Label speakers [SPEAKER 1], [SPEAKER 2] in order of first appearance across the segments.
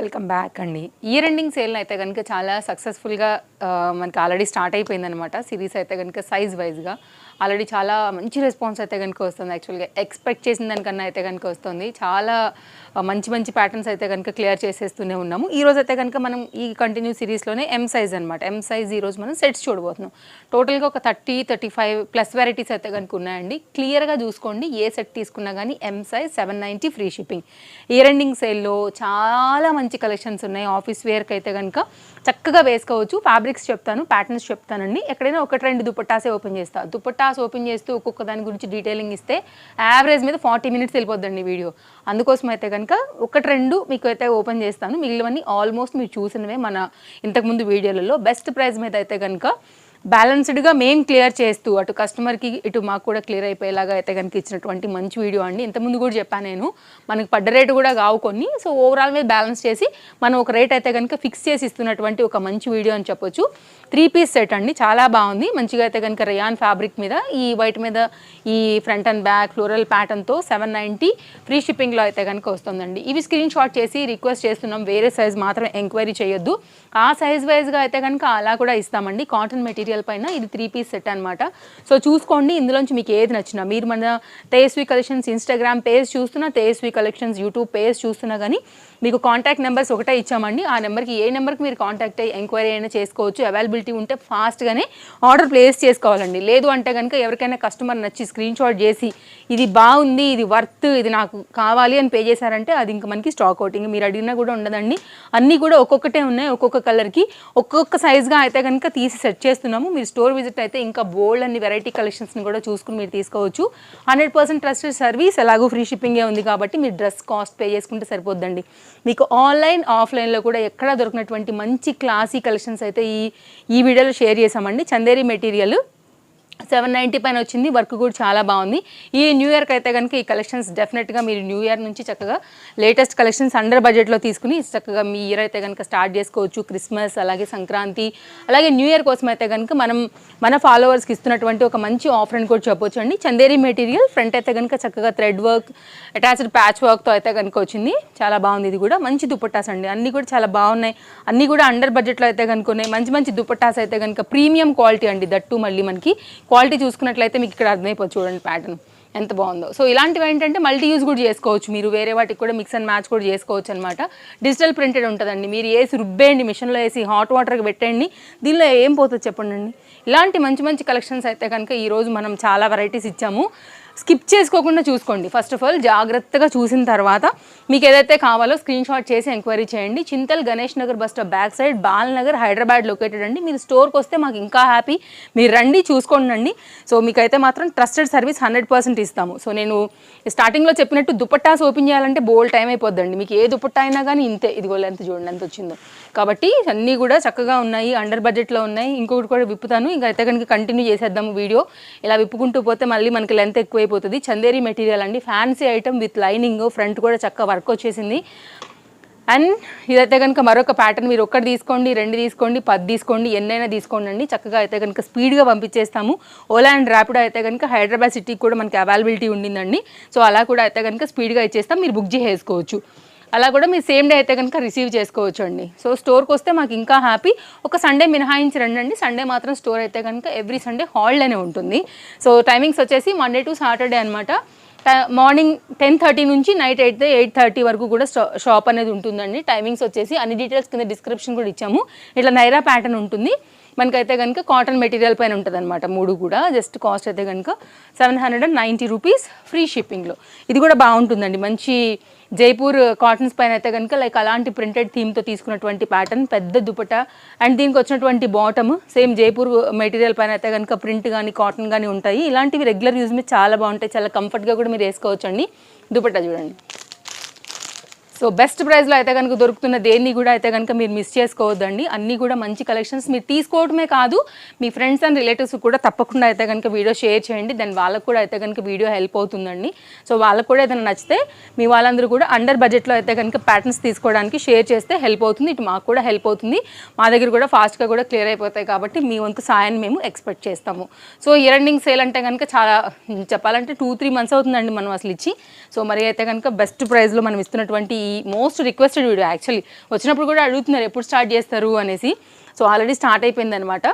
[SPEAKER 1] Welcome back అండి. Year ending sale అయితే కనుక చాలా సక్సెస్ఫుల్గా మనకి ఆల్రెడీ స్టార్ట్ అయిపోయిందనమాట. సిరీస్ అయితే కనుక సైజ్ వైజ్గా ఆల్రెడీ చాలా మంచి రెస్పాన్స్ అయితే కనుక వస్తుంది. యాక్చువల్గా ఎక్స్పెక్ట్ చేసిన దానికన్నా అయితే కనుక వస్తుంది. చాలా మంచి మంచి ప్యాటర్న్స్ అయితే కనుక క్లియర్ చేసేస్తూనే ఉన్నాము. ఈరోజు అయితే కనుక మనం ఈ కంటిన్యూ సిరీస్లోనే ఎం సైజ్ అనమాట. ఎం సైజ్ ఈరోజు మనం సెట్స్ చూడబోతున్నాం. టోటల్గా ఒక 30-35 ప్లస్ వెరైటీస్ అయితే కనుక ఉన్నాయండి. క్లియర్గా చూసుకోండి, ఏ సెట్ తీసుకున్నా కానీ M size 790 free shipping. Year ending సేల్లో చాలా మంచి కలెక్షన్స్ ఉన్నాయి. ఆఫీస్ వేర్కి అయితే కనుక చక్కగా వేసుకోవచ్చు. ఫ్యాబ్రిక్స్ చెప్తాను, ప్యాటర్న్స్ చెప్తానండి. ఎక్కడైనా 1-2 దుపట్టాసే ఓపెన్ చేస్తాను. దుపట్టాస్ ఓపెన్ చేస్తూ ఒక్కొక్క దాని గురించి డీటెయిలింగ్ ఇస్తే యావరేజ్ మీద 40 మినిట్స్ వెళ్ళిపోద్దండి వీడియో. అందుకోసం అయితే కనుక 1-2 మీకు అయితే ఓపెన్ చేస్తాను. మిగిలినవన్నీ ఆల్మోస్ట్ మీరు చూసినవే మన ఇంతకుముందు వీడియోలలో. బెస్ట్ ప్రైస్ మీద అయితే కనుక బ్యాలెన్స్డ్గా మేము క్లియర్ చేస్తూ అటు కస్టమర్కి ఇటు మాకు కూడా క్లియర్ అయిపోయేలాగా అయితే కనుక ఇచ్చినటువంటి మంచి వీడియో అండి. ఇంతకుముందు కూడా చెప్పాను నేను, మనకు పడ్డ రేటు కూడా కావు కొన్ని. సో ఓవరాల్ మీద బ్యాలెన్స్ చేసి మనం ఒక రేట్ అయితే కనుక ఫిక్స్ చేసి ఇస్తున్నటువంటి ఒక మంచి వీడియో అని చెప్పొచ్చు. 3 పీస్ సెట్ అండి, చాలా బాగుంది. మంచిగా అయితే కనుక రేయాన్ ఫ్యాబ్రిక్ మీద ఈ వైట్ మీద ఈ ఫ్రంట్ అండ్ బ్యాక్ ఫ్లోరల్ ప్యాటర్న్తో 790 ఫ్రీ షిప్పింగ్లో అయితే కనుక వస్తుందండి. ఇవి స్క్రీన్ షాట్ చేసి రిక్వెస్ట్ చేస్తున్నాం, వేరే సైజ్ మాత్రం ఎంక్వైరీ చేయొద్దు. ఆ సైజ్ వైజ్గా అయితే కనుక అలా కూడా ఇస్తామండి. కాటన్ మెటీరియల్ పైన ఇది 3 పీస్ సెట్ అనమాట. సో చూసుకోండి, ఇందులోంచి మీకు ఏది నచ్చినా, మీరు మన తేజస్వి కలెక్షన్స్ ఇన్స్టాగ్రామ్ పేజ్ చూస్తున్నా, తేజస్వి కలెక్షన్స్ యూట్యూబ్ పేజ్ చూస్తున్నా కానీ మీకు కాంటాక్ట్ నెంబర్స్ ఒకటే ఇచ్చామండి. ఆ నెంబర్కి ఏ నెంబర్కి మీరు కాంటాక్ట్ అయ్యి ఎంక్వైరీ అయినా చేసుకోవచ్చు. అవైలబిలిటీ ఉంటే ఫాస్ట్గానే ఆర్డర్ ప్లేస్ చేసుకోవాలండి. లేదు అంటే కనుక ఎవరికైనా కస్టమర్ నచ్చి స్క్రీన్ షాట్ చేసి ఇది బాగుంది, ఇది వర్త్, ఇది నాకు కావాలి అని పే చేశారంటే అది ఇంకా మనకి స్టాక్ అవుటింగ్ మీరు అడిగినా కూడా ఉండదండి. అన్నీ కూడా ఒక్కొక్కటే ఉన్నాయి, ఒక్కొక్క కలర్కి ఒక్కొక్క సైజ్గా అయితే కనుక తీసి సెట్ చేస్తున్నాము. మీరు స్టోర్ విజిట్ అయితే ఇంకా బోల్డ్ అన్ని వెరైటీ కలెక్షన్స్ని కూడా చూసుకుని మీరు తీసుకోవచ్చు. 100% ట్రస్టెడ్ సర్వీస్, ఎలాగో ఫ్రీ షిప్పింగే ఉంది కాబట్టి మీరు డ్రెస్ కాస్ట్ పే చేసుకుంటే సరిపోద్దండి. మీకు ఆన్లైన్ ఆఫ్లైన్లో కూడా ఎక్కడా దొరికినటువంటి మంచి క్లాసీ కలెక్షన్స్ అయితే ఈ వీడియోలో షేర్ చేసామండి. చందేరి మెటీరియల్ 790 పైన వచ్చింది. వర్క్ కూడా చాలా బాగుంది. ఈ న్యూ ఇయర్కి అయితే కనుక ఈ కలెక్షన్స్ డెఫినెట్గా మీరు న్యూ ఇయర్ నుంచి చక్కగా లేటెస్ట్ కలెక్షన్స్ అండర్ బడ్జెట్లో తీసుకుని చక్కగా మీ ఇయర్ అయితే కనుక స్టార్ట్ చేసుకోవచ్చు. క్రిస్మస్ అలాగే సంక్రాంతి అలాగే న్యూ ఇయర్ కోసం అయితే కనుక మనం మన ఫాలోవర్స్కి ఇస్తున్నటువంటి ఒక మంచి ఆఫర్ అని కూడా చెప్పొచ్చు అండి. చందేరి మెటీరియల్ ఫ్రంట్ అయితే కనుక చక్కగా థ్రెడ్ వర్క్ అటాచ్డ్ ప్యాచ్ వర్క్తో అయితే కనుక వచ్చింది. చాలా బాగుంది. ఇది కూడా మంచి దుపట్టాస్ అండి, అన్నీ కూడా చాలా బాగున్నాయి. అన్నీ కూడా అండర్ బడ్జెట్లో అయితే కనుక ఉన్నాయి. మంచి మంచి దుపట్టాస్ అయితే కనుక ప్రీమియం క్వాలిటీ అండి. దట్టు మళ్ళీ మనకి క్వాలిటీ చూసుకున్నట్లయితే మీకు ఇక్కడ అర్థమైపోతుంది. చూడండి ప్యాటర్న్ ఎంత బాగుందో. సో ఇలాంటివి ఏంటంటే మల్టీ యూజ్ కూడా చేసుకోవచ్చు. మీరు వేరే వాటికి కూడా మిక్స్ అండ్ మ్యాచ్ కూడా చేసుకోవచ్చు అనమాట. డిజిటల్ ప్రింటెడ్ ఉంటుందండి. మీరు వేసి రుబ్బేయండి, మిషన్లో వేసి హాట్ వాటర్కి పెట్టండి, దీనిలో ఏం పోతుంది చెప్పండి. ఇలాంటి మంచి మంచి కలెక్షన్స్ అయితే కనుక ఈరోజు మనం చాలా వెరైటీస్ ఇచ్చాము. స్కిప్ చేసుకోకుండా చూసుకోండి. ఫస్ట్ ఆఫ్ ఆల్ జాగ్రత్తగా చూసిన తర్వాత మీకు ఏదైతే కావాలో స్క్రీన్ షాట్ చేసి ఎంక్వైరీ చేయండి. Chintal Ganesh Nagar bus stop back side Balnagar Hyderabad located అండి. మీరు స్టోర్కి వస్తే మాకు ఇంకా హ్యాపీ. మీరు రండి, చూసుకోండి. సో మీకైతే మాత్రం ట్రస్టెడ్ సర్వీస్ 100% ఇస్తాము. సో నేను స్టార్టింగ్లో చెప్పినట్టు దుపట్టాస్ ఓపెన్ చేయాలంటే బోల్ టైం అయిపోద్దండి. మీకు ఏ దుపట్టా అయినా కానీ ఇంతే. ఇదిగో ఎంత చూడండి ఎంత వచ్చిందో. కాబట్టి అన్నీ కూడా చక్కగా ఉన్నాయి, అండర్ బడ్జెట్లో ఉన్నాయి. ఇంకొకటి కూడా విప్పుతాను. ఇంకా అయితే కనుక కంటిన్యూ చేసేద్దాము వీడియో. ఇలా విప్పుకుంటూ పోతే మళ్ళీ మనకి లెంత్ ఎక్కువైపోతుంది. చందేరి మెటీరియల్ అండి, fancy item with lining, front కూడా చక్కగా వర్క్ వచ్చేసింది. అండ్ ఇదైతే కనుక మరొక ప్యాటర్న్. మీరు ఒక్కటి తీసుకోండి, 2 తీసుకోండి, 10 తీసుకోండి, ఎన్నైనా తీసుకోండి అండి. చక్కగా అయితే కనుక స్పీడ్గా పంపించేస్తాము. ఓలా అండ్ ర్యాపిడో అయితే కనుక హైదరాబాద్ సిటీకి కూడా మనకి అవైలబిలిటీ ఉండిందండి. సో అలా కూడా అయితే కనుక స్పీడ్గా ఇచ్చేస్తాం. మీరు బుక్ చేసుకోవచ్చు. అలా కూడా మీరు సేమ్ డే అయితే కనుక రిసీవ్ చేసుకోవచ్చు అండి. సో స్టోర్కి వస్తే మాకు ఇంకా హ్యాపీ. ఒక సండే మినహాయించి రండి. సండే మాత్రం స్టోర్ అయితే కనుక ఎవ్రీ సండే హాలిడేనే ఉంటుంది. సో టైమింగ్స్ వచ్చేసి మండే టు సాటర్డే అనమాట. మార్నింగ్ 10:30 నుంచి నైట్ 8:30 వరకు కూడా షాప్ అనేది ఉంటుందండి. టైమింగ్స్ వచ్చేసి అన్ని డీటెయిల్స్ కింద డిస్క్రిప్షన్ కూడా ఇచ్చాము. ఇట్లా నైరా ప్యాటర్న్ ఉంటుంది. మనకైతే కనుక కాటన్ మెటీరియల్ పైన ఉంటుంది అనమాట. 3 కూడా జస్ట్ కాస్ట్ అయితే కనుక 790 రూపీస్ ఫ్రీ షిప్పింగ్లో. ఇది కూడా బాగుంటుందండి. మంచి జైపూర్ కాటన్స్ పైన అయితే కనుక లైక్ అలాంటి ప్రింటెడ్ థీమ్తో తీసుకున్నటువంటి ప్యాటర్న్, పెద్ద దుపట్టా అండ్ దీనికి వచ్చినటువంటి బాటమ్ సేమ్ జైపూర్ మెటీరియల్ పైన అయితే కనుక ప్రింట్ కానీ కాటన్ కానీ ఉంటాయి. ఇలాంటివి రెగ్యులర్ యూజ్ మీద చాలా బాగుంటాయి. చాలా కంఫర్ట్గా కూడా మీరు వేసుకోవచ్చు అండి. దుపట్టా చూడండి. సో బెస్ట్ ప్రైస్లో అయితే కనుక దొరుకుతున్న దేన్ని కూడా అయితే కనుక మీరు మిస్ చేసుకోవద్దండి. అన్నీ కూడా మంచి కలెక్షన్స్. మీరు తీసుకోవడమే కాదు, మీ ఫ్రెండ్స్ అండ్ రిలేటివ్స్ కూడా తప్పకుండా అయితే కనుక వీడియో షేర్ చేయండి. దాని వాళ్ళకు కూడా అయితే కనుక వీడియో హెల్ప్ అవుతుందండి. సో వాళ్ళకు కూడా ఏదైనా నచ్చితే మీ వాళ్ళందరూ కూడా అండర్ బడ్జెట్లో అయితే కనుక ప్యాటర్న్స్ తీసుకోవడానికి షేర్ చేస్తే హెల్ప్ అవుతుంది. ఇటు మాకు కూడా హెల్ప్ అవుతుంది. మా దగ్గర కూడా ఫాస్ట్గా కూడా క్లియర్ అయిపోతాయి. కాబట్టి మీ వంతు సాయాన్ని మేము ఎక్స్పెక్ట్ చేస్తాము. సో ఇయర్ ఎండింగ్ సేల్ అంటే కనుక చాలా చెప్పాలంటే 2-3 మంత్స్ అవుతుందండి మనం అసలు ఇచ్చి. సో మరి అయితే కనుక బెస్ట్ ప్రైస్లో మనం ఇస్తున్నటువంటి ఈ మోస్ట్ రిక్వెస్టెడ్ వీడియో యాక్చువల్లీ. వచ్చినప్పుడు కూడా అడుగుతున్నారు ఎప్పుడు స్టార్ట్ చేస్తారు అనేసి. సో ఆల్రెడీ స్టార్ట్ అయిపోయింది అనమాట.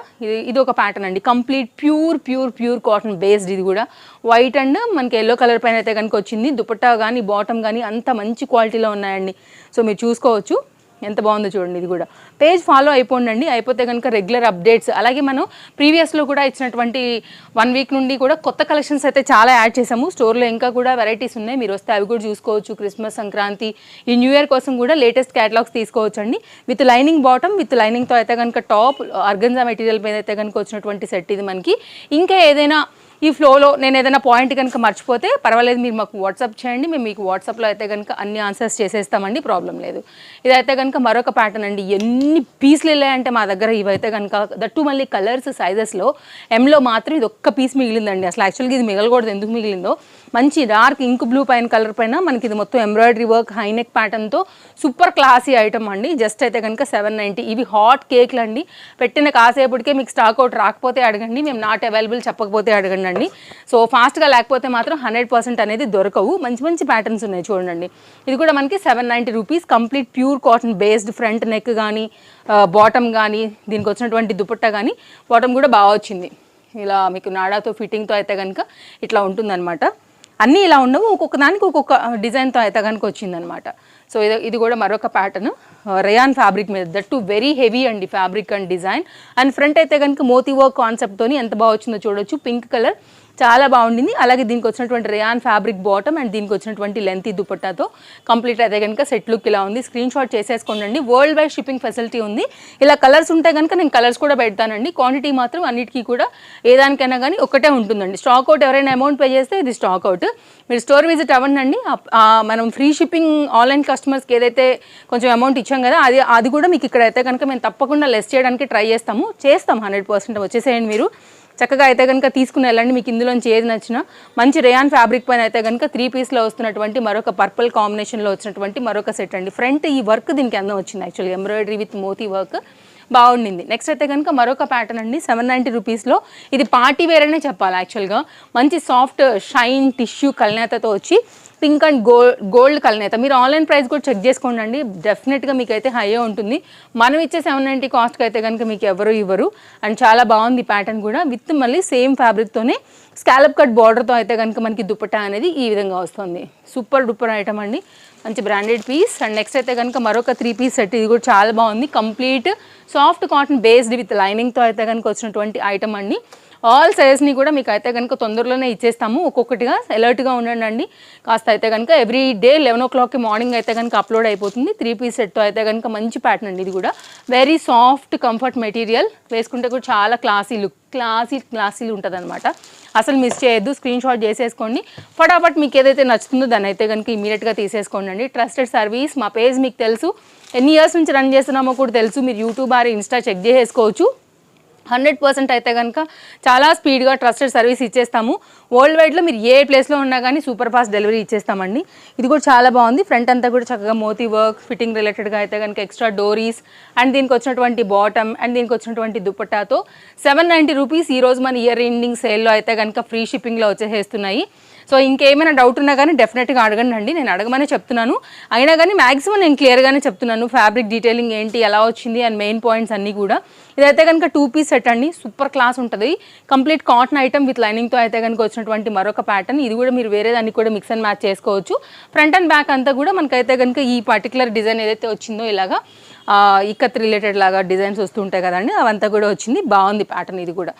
[SPEAKER 1] ఇది ఒక ప్యాటర్న్ అండి, కంప్లీట్ ప్యూర్ కాటన్ బేస్డ్. ఇది కూడా వైట్ అండ్ మనకి ఎల్లో కలర్ పైన అయితే కనుక వచ్చింది. దుపట్టా కానీ బాటమ్ కానీ అంత మంచి క్వాలిటీలో ఉన్నాయండి. సో మీరు చూసుకోవచ్చు ఎంత బాగుందో చూడండి. ఇది కూడా పేజ్ ఫాలో అయిపోండి, అయిపోతే కనుక రెగ్యులర్ అప్డేట్స్. అలాగే మనం ప్రీవియస్లో కూడా ఇచ్చినటువంటి 1 వీక్ నుండి కూడా కొత్త కలెక్షన్స్ అయితే చాలా యాడ్ చేసాము. స్టోర్లో ఇంకా కూడా వెరైటీస్ ఉన్నాయి, మీరు వస్తే అవి కూడా చూసుకోవచ్చు. క్రిస్మస్, సంక్రాంతి, ఈ న్యూ ఇయర్ కోసం కూడా లేటెస్ట్ క్యాటలాగ్స్ తీసుకోవచ్చు అండి. విత్ లైనింగ్ బాటమ్, విత్ లైనింగ్తో అయితే కనుక టాప్ ఆర్గన్జా మెటీరియల్ మీద అయితే కనుక వచ్చినటువంటి సెట్ ఇది మనకి. ఇంకా ఏదైనా ఈ ఫ్లోలో నేను ఏదైనా పాయింట్ కనుక మర్చిపోతే పర్వాలేదు, మీరు మాకు వాట్సాప్ చేయండి, మేము మీకు వాట్సాప్లో అయితే కనుక అన్ని ఆన్సర్స్ చేసేస్తామండి, ప్రాబ్లం లేదు. ఇదైతే కనుక మరొక ప్యాటర్న్ అండి. ఎన్ని పీసులు వెళ్ళాయంటే మా దగ్గర ఇవైతే కనుక దట్టు మళ్ళీ కలర్స్ సైజెస్లో ఎంలో మాత్రం ఇది ఒక్క పీస్ మిగిలిందండి. అసలు యాక్చువల్గా ఇది మిగలకూడదు, ఎందుకు మిగిలిందో. మంచి డార్క్ ఇంక్ బ్లూ పైన కలర్ పైన మనకి ఇది మొత్తం ఎంబ్రాయిడరీ వర్క్ హైనెక్ ప్యాటర్న్తో సూపర్ క్లాసీ ఐటమ్ అండి. జస్ట్ అయితే కనుక 790. ఇవి హాట్ కేక్లు అండి, పెట్టిన కాసేపటికే మీకు స్టాక్ అవుట్ రాకపోతే అడగండి, మేము నాట్ అవైలబుల్ చెప్పకపోతే అడగండి అండి. సో ఫాస్ట్గా లేకపోతే మాత్రం 100% అనేది దొరకవు. మంచి మంచి ప్యాటర్న్స్ ఉన్నాయి చూడండి. ఇది కూడా మనకి 790 rupees. Complete pure cotton based, front neck కానీ బాటమ్ కానీ దీనికి వచ్చినటువంటి దుపట్టా కానీ బాటమ్ కూడా బాగా వచ్చింది. ఇలా మీకు నాడాతో ఫిట్టింగ్తో అయితే కనుక ఇట్లా ఉంటుందన్నమాట. అన్నీ ఇలా ఉండవు, ఒక్కొక్క దానికి ఒక్కొక్క డిజైన్తో అయితే కనుక వచ్చిందనమాట. సో ఇది కూడా మరొక ప్యాటర్న్ రేయాన్ ఫ్యాబ్రిక్ మీద, దట్టు వెరీ హెవీ అండి fabric and design. And front అయితే కనుక మోతీ వర్క్ కాన్సెప్ట్తోని ఎంత బాగా వచ్చిందో చూడొచ్చు. పింక్ కలర్ చాలా బాగుండింది. అలాగే దీనికి వచ్చినటువంటి రేయాన్ ఫ్యాబ్రిక్ బాటమ్ అండ్ దీనికి వచ్చినటువంటి లెంతీ దుపట్టాతో కంప్లీట్ అయితే కనుక సెట్ లుక్ ఇలా ఉంది. స్క్రీన్ షాట్ చేసేసుకోండి. వరల్డ్ వైడ్ షిప్పింగ్ ఫెసిలిటీ ఉంది. ఇలా కలర్స్ ఉంటే కనుక నేను కలర్స్ కూడా పెడతానండి. క్వాంటిటీ మాత్రం అన్నిటికీ కూడా ఏదానికైనా కానీ ఒకటే ఉంటుందండి. స్టాక్ అవుట్ ఎవరైనా అమౌంట్ పే చేస్తే ఇది స్టాక్ అవుట్. మీరు స్టోర్ విజిట్ అవ్వండి. మనం ఫ్రీ షిప్పింగ్ ఆన్లైన్ కస్టమర్స్కి ఏదైతే కొంచెం అమౌంట్ ఇచ్చాం కదా, అది కూడా మీకు ఇక్కడ అయితే కనుక మేము తప్పకుండా లెస్ చేయడానికి ట్రై చేస్తాం 100%. వచ్చేసేయండి మీరు చక్కగా అయితే కనుక తీసుకుని వెళ్ళండి. మీకు ఇందులోంచి ఏది నచ్చినా మంచి రేయాన్ ఫ్యాబ్రిక్ పైన అయితే కనుక 3 పీస్లో వస్తున్నటువంటి మరొక పర్పుల్ కాంబినేషన్లో వచ్చినటువంటి మరొక సెట్ అండి. ఫ్రంట్ ఈ వర్క్ దీనికి అందం వచ్చింది యాక్చువల్గా, ఎంబ్రాయిడరీ విత్ మోతీ వర్క్ బాగుండింది. నెక్స్ట్ అయితే కనుక మరొక ప్యాటర్న్ అండి, 790 రూపీస్లో. ఇది పార్టీ వేర్ అనే చెప్పాలి యాక్చువల్గా. మంచి సాఫ్ట్ షైన్ టిష్యూ కల్నేతతో వచ్చి పింక్ అండ్ గోల్డ్ కల్నేత. మీరు ఆన్లైన్ ప్రైస్ కూడా చెక్ చేసుకోండి అండి, డెఫినెట్గా మీకు అయితే హై ఉంటుంది. మనం ఇచ్చే 790 కాస్ట్కి అయితే కనుక మీకు ఎవరు ఇవ్వరు. అండ్ చాలా బాగుంది ప్యాటర్న్ కూడా, విత్ మళ్ళీ సేమ్ ఫ్యాబ్రిక్తోనే స్కాలప్ కట్ బార్డర్తో అయితే కనుక మనకి దుపట్టా అనేది ఈ విధంగా వస్తుంది. సూపర్ డూపర్ ఐటమ్ అండి, మంచి బ్రాండెడ్ పీస్. అండ్ నెక్స్ట్ అయితే కనుక మరొక 3 పీస్ సెట్. ఇది కూడా చాలా బాగుంది, complete soft cotton based with లైనింగ్తో అయితే కనుక వచ్చినటువంటి ఐటమ్ అండి. ఆల్ సైజెస్ని కూడా మీకు అయితే కనుక తొందరలోనే ఇచ్చేస్తాము. ఒక్కొక్కటిగా అలర్ట్గా ఉండండి. కాస్త అయితే కనుక ఎవ్రీ డే 11 o'clockకి మార్నింగ్ అయితే కనుక అప్లోడ్ అయిపోతుంది. 3 పీస్ సెట్తో అయితే కనుక మంచి ప్యాటర్న్ అండి. ఇది కూడా వెరీ సాఫ్ట్ కంఫర్ట్ మెటీరియల్, వేసుకుంటే కూడా చాలా క్లాసీ లుక్, క్లాసీ ఉంటుంది అనమాట. అసలు మిస్ చేయొద్దు, స్క్రీన్ షాట్ చేసేసుకోండి. ఫటాఫట్ మీకు ఏదైతే నచ్చుతుందో దాన్ని అయితే కనుక ఇమీడియట్గా తీసేసుకోండి అండి. ట్రస్టెడ్ సర్వీస్, మా పేజ్ మీకు తెలుసు, ఎన్ని ఇయర్స్ నుంచి రన్ చేస్తున్నామో కూడా తెలుసు. మీరు యూట్యూబ్ ఆర్ ఇన్స్టా చెక్ చేసుకోవచ్చు. 100% అయితే కనుక చాలా స్పీడ్గా ట్రస్టెడ్ సర్వీస్ ఇచ్చేస్తాము. వరల్డ్ వైడ్లో మీరు ఏ ప్లేస్లో ఉన్నా కానీ సూపర్ ఫాస్ట్ డెలివరీ ఇచ్చేస్తామండి. ఇది కూడా చాలా బాగుంది. ఫ్రంట్ అంతా కూడా చక్కగా మోతీ వర్క్ ఫిట్టింగ్ రిలేటెడ్గా అయితే కనుక ఎక్స్ట్రా డోరీస్ అండ్ దీనికి వచ్చినటువంటి బాటమ్ అండ్ దీనికి వచ్చినటువంటి దుపట్టాతో 790 రూపీస్. ఈరోజు మన ఇయర్ ఎండింగ్ సేల్లో అయితే కనుక ఫ్రీ షిప్పింగ్లో వచ్చేసేస్తున్నాయి. సో ఇంకేమైనా డౌట్ ఉన్నా కానీ డెఫినెట్గా అడగండి అండి, నేను అడగమనే చెప్తున్నాను. అయినా కానీ మ్యాక్సిమం నేను క్లియర్గానే చెప్తున్నాను, ఫ్యాబ్రిక్ డీటెయిలింగ్ ఏంటి, ఎలా వచ్చింది అండ్ మెయిన్ పాయింట్స్ అన్నీ కూడా. ఇదైతే కనుక 2 పీస్ సెట్ అండి, సూపర్ క్లాస్ ఉంటుంది. కంప్లీట్ కాటన్ ఐటమ్ విత్ లైనింగ్తో అయితే కనుక వచ్చినటువంటి మరొక ప్యాటర్న్. ఇది కూడా మీరు వేరే దాన్ని కూడా మిక్స్ అండ్ మ్యాచ్ చేసుకోవచ్చు. ఫ్రంట్ అండ్ బ్యాక్ అంతా కూడా మనకైతే కనుక ఈ పర్టికులర్ డిజైన్ ఏదైతే వచ్చిందో ఇలాగా ఇక్కత్ రిలేటెడ్ లాగా డిజైన్స్ వస్తుంటాయి కదండి, అవంతా కూడా వచ్చింది. బాగుంది ప్యాటర్న్ ఇది కూడా.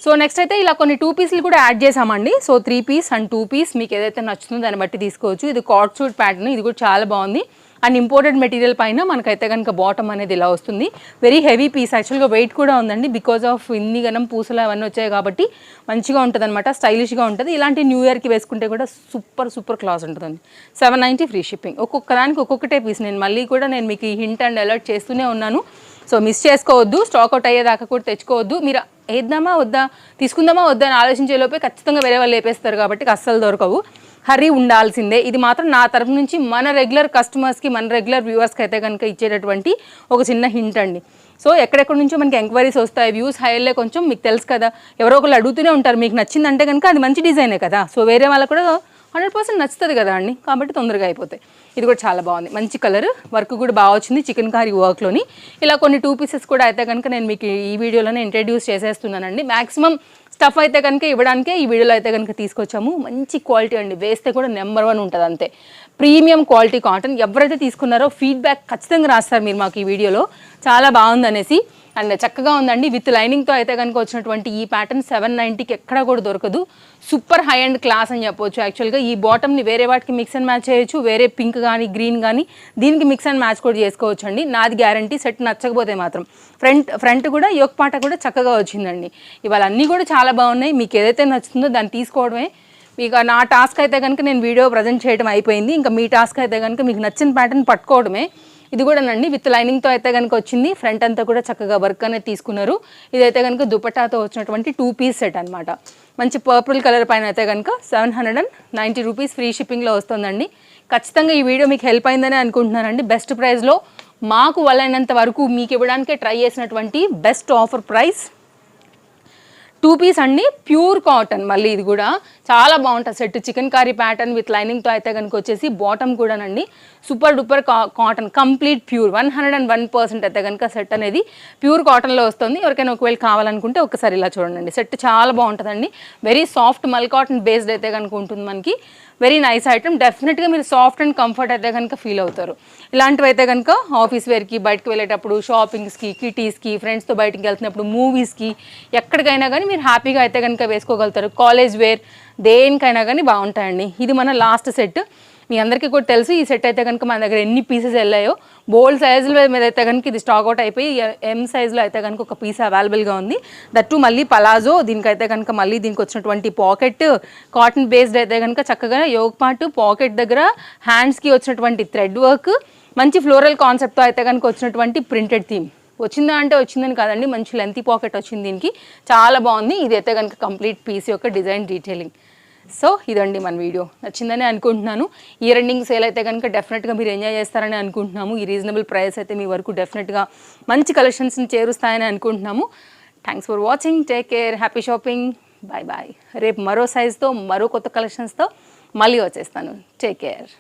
[SPEAKER 1] సో నెక్స్ట్ అయితే ఇలా కొన్ని 2 పీస్లు కూడా యాడ్ చేసామండి. సో 3 పీస్ అండ్ 2 పీస్ మీకు ఏదైతే నచ్చుతుందో దాన్ని బట్టి తీసుకోవచ్చు. ఇది కాట్ సూట్ ప్యాటర్న్, ఇది కూడా చాలా బాగుంది. అండ్ ఇంపోర్టెడ్ మెటీరియల్ పైన మనకైతే కనుక బాటమ్ అనేది ఇలా వస్తుంది. వెరీ హెవీ పీస్, యాక్చువల్గా వెయిట్ కూడా ఉందండి. బికాజ్ ఆఫ్ ఇన్ని గనం పూసలు అవన్నీ వచ్చాయి కాబట్టి మంచిగా ఉంటుంది అనమాట, స్టైలిష్గా ఉంటుంది. ఇలాంటి న్యూ ఇయర్కి వేసుకుంటే కూడా సూపర్ క్లాస్ ఉంటుందండి. 790 ఫ్రీ షిప్పింగ్. ఒక్కొక్క దానికి ఒక్కొక్కటే పీస్. నేను మళ్ళీ కూడా నేను మీకు ఈ హింట్ అండ్ అలర్ట్ చేస్తూనే ఉన్నాను. సో మిస్ చేసుకోవద్దు, స్టాక్ అవుట్ అయ్యేదాకా కూడా తెచ్చుకోవద్దు. మీరు వేద్దామా వద్దా, తీసుకుందామా వద్దా అని ఆలోచించేలోపే ఖచ్చితంగా వేరే వాళ్ళు లేపేస్తారు కాబట్టి అస్సలు దొరకవు. హరీ ఉండాల్సిందే. ఇది మాత్రం నా తరఫు నుంచి మన రెగ్యులర్ కస్టమర్స్కి, మన రెగ్యులర్ వ్యూవర్స్కి అయితే కనుక ఇచ్చేటటువంటి ఒక చిన్న హింట్ అండి. సో ఎక్కడెక్కడి నుంచో మనకి ఎంక్వైరీస్ వస్తాయి, వ్యూస్ హైలే కొంచెం మీకు తెలుసు కదా, ఎవరో ఒకళ్ళు అడుగుతూనే ఉంటారు. మీకు నచ్చిందంటే కనుక అది మంచి డిజైనే కదా, సో వేరే వాళ్ళకు కూడా 100% నచ్చుతుంది కదా అండి, కాబట్టి తొందరగా అయిపోతాయి. ఇది కూడా చాలా బాగుంది, మంచి కలర్, వర్క్ కూడా బాగా వచ్చింది చికెన్ కారీ వర్క్లోని. ఇలా కొన్ని 2 పీసెస్ కూడా అయితే కనుక నేను మీకు ఈ వీడియోలోనే ఇంట్రడ్యూస్ చేసేస్తున్నానండి. మ్యాక్సిమం స్టఫ్ అయితే కనుక ఇవ్వడానికే ఈ వీడియోలో అయితే కనుక తీసుకొచ్చాము. మంచి క్వాలిటీ అండి, వేస్తే కూడా నెంబర్ 1 ఉంటుంది అంతే. Premium quality cotton. ఎవరైతే తీసుకున్నారో ఫీడ్బ్యాక్ ఖచ్చితంగా రాస్తారు మీరు మాకు ఈ వీడియోలో, చాలా బాగుంది అనేసి. అండ్ చక్కగా ఉందండి, విత్ లైనింగ్తో అయితే కనుక వచ్చినటువంటి ఈ ప్యాటర్న్ 790కి ఎక్కడా కూడా దొరకదు. సూపర్ హై అండ్ క్లాస్ అని చెప్పొచ్చు. యాక్చువల్గా ఈ బాటమ్ని వేరే వాటికి మిక్స్ అండ్ మ్యాచ్ చేయొచ్చు, వేరే పింక్ కానీ గ్రీన్ కానీ దీనికి మిక్స్ అండ్ మ్యాచ్ కూడా చేసుకోవచ్చు అండి. నాది గ్యారంటీ, సెట్ నచ్చకపోతే మాత్రం. ఫ్రంట్ కూడా యోక్ పాట కూడా చక్కగా వచ్చిందండి. ఇవాళ అన్నీ కూడా చాలా బాగున్నాయి. మీకు ఏదైతే నచ్చుతుందో దాన్ని తీసుకోవడమే. మీకు నా టాస్క్ అయితే కనుక నేను వీడియో ప్రజెంట్ చేయడం అయిపోయింది. ఇంకా మీ టాస్క్ అయితే కనుక మీకు నచ్చిన ప్యాటర్న్ పట్టుకోవడమే. ఇది కూడా నండి విత్ లైనింగ్తో అయితే కనుక వచ్చింది. ఫ్రంట్ అంతా కూడా చక్కగా వర్క్ అనేది తీసుకున్నారు. ఇదైతే కనుక దుపట్టాతో వచ్చినటువంటి 2 పీస్ సెట్ అనమాట. మంచి పర్పుల్ కలర్ పైన అయితే కనుక 790 రూపీస్ ఫ్రీ షిప్పింగ్లో వస్తుందండి. ఖచ్చితంగా ఈ వీడియో మీకు హెల్ప్ అయిందని అనుకుంటున్నానండి. బెస్ట్ ప్రైస్లో మాకు వాళ్ళైనంత వరకు మీకు ఇవ్వడానికే ట్రై చేసినటువంటి బెస్ట్ ఆఫర్ ప్రైస్. 2 పీస్ అండి, ప్యూర్ కాటన్. మళ్ళీ ఇది కూడా చాలా బాగుంటుంది set. Chicken curry pattern with లైనింగ్తో అయితే కనుక వచ్చేసి బాటమ్ కూడానండి super duper cotton, complete pure 101% అయితే కనుక సెట్ అనేది ప్యూర్ కాటన్లో వస్తుంది. ఎవరికైనా ఒకవేళ కావాలనుకుంటే ఒకసారి ఇలా చూడండి. సెట్ చాలా బాగుంటుందండి. వెరీ సాఫ్ట్ మల్ కాటన్ బేస్డ్ అయితే కనుక ఉంటుంది మనకి. Very nice item. డెఫినెట్గా మీరు సాఫ్ట్ అండ్ కంఫర్ట్ అయితే కనుక ఫీల్ అవుతారు. ఇలాంటివి అయితే కనుక ఆఫీస్ వేర్కి, బయటకు వెళ్ళేటప్పుడు, షాపింగ్స్కి, కిటీస్కి, ఫ్రెండ్స్తో బయటకు వెళ్తున్నప్పుడు, మూవీస్కి, ఎక్కడికైనా కానీ మీరు హ్యాపీగా అయితే కనుక వేసుకోగలుగుతారు. కాలేజ్ వేర్ దేనికైనా కానీ బాగుంటాయండి. ఇది మన లాస్ట్ సెట్. మీ అందరికీ కూడా తెలుసు ఈ సెట్ అయితే కనుక మన దగ్గర ఎన్ని పీసెస్ వెళ్ళాయో. బోల్డ్ సైజుల మీద అయితే కనుక ఇది స్టాక్ అవుట్ అయిపోయి ఎం సైజులో అయితే కనుక ఒక పీస్ అవైలబుల్గా ఉంది. దట్టు మళ్ళీ పలాజో. దీనికైతే కనుక మళ్ళీ దీనికి వచ్చినటువంటి పాకెట్ కాటన్ బేస్డ్ అయితే కనుక చక్కగా యోగ్ పార్ట్ పాకెట్ దగ్గర హ్యాండ్స్కి వచ్చినటువంటి థ్రెడ్ వర్క్, మంచి ఫ్లోరల్ కాన్సెప్ట్తో అయితే కనుక వచ్చినటువంటి ప్రింటెడ్ థీమ్. వచ్చిందా అంటే వచ్చిందని కాదండి, మంచి లెంతీ పాకెట్ వచ్చింది దీనికి, చాలా బాగుంది. ఇది అయితే కనుక కంప్లీట్ పీస్ యొక్క డిజైన్ డీటెయిలింగ్. సో ఇదండి మన వీడియో, నచ్చిందని అనుకుంటున్నాను. ఇయర్ ఎండింగ్ సేల్ అయితే కనుక డెఫినెట్గా మీరు ఎంజాయ్ చేస్తారని అనుకుంటున్నాము. ఈ రీజనబుల్ ప్రైస్ అయితే మీ వరకు డెఫినెట్గా మంచి కలెక్షన్స్ని చేరుస్తాయని అనుకుంటున్నాము. Thanks for watching. Take care, happy shopping, bye bye. రేపు మరో సైజ్తో మరో కొత్త కలెక్షన్స్తో మళ్ళీ వచ్చేస్తాను. Take care.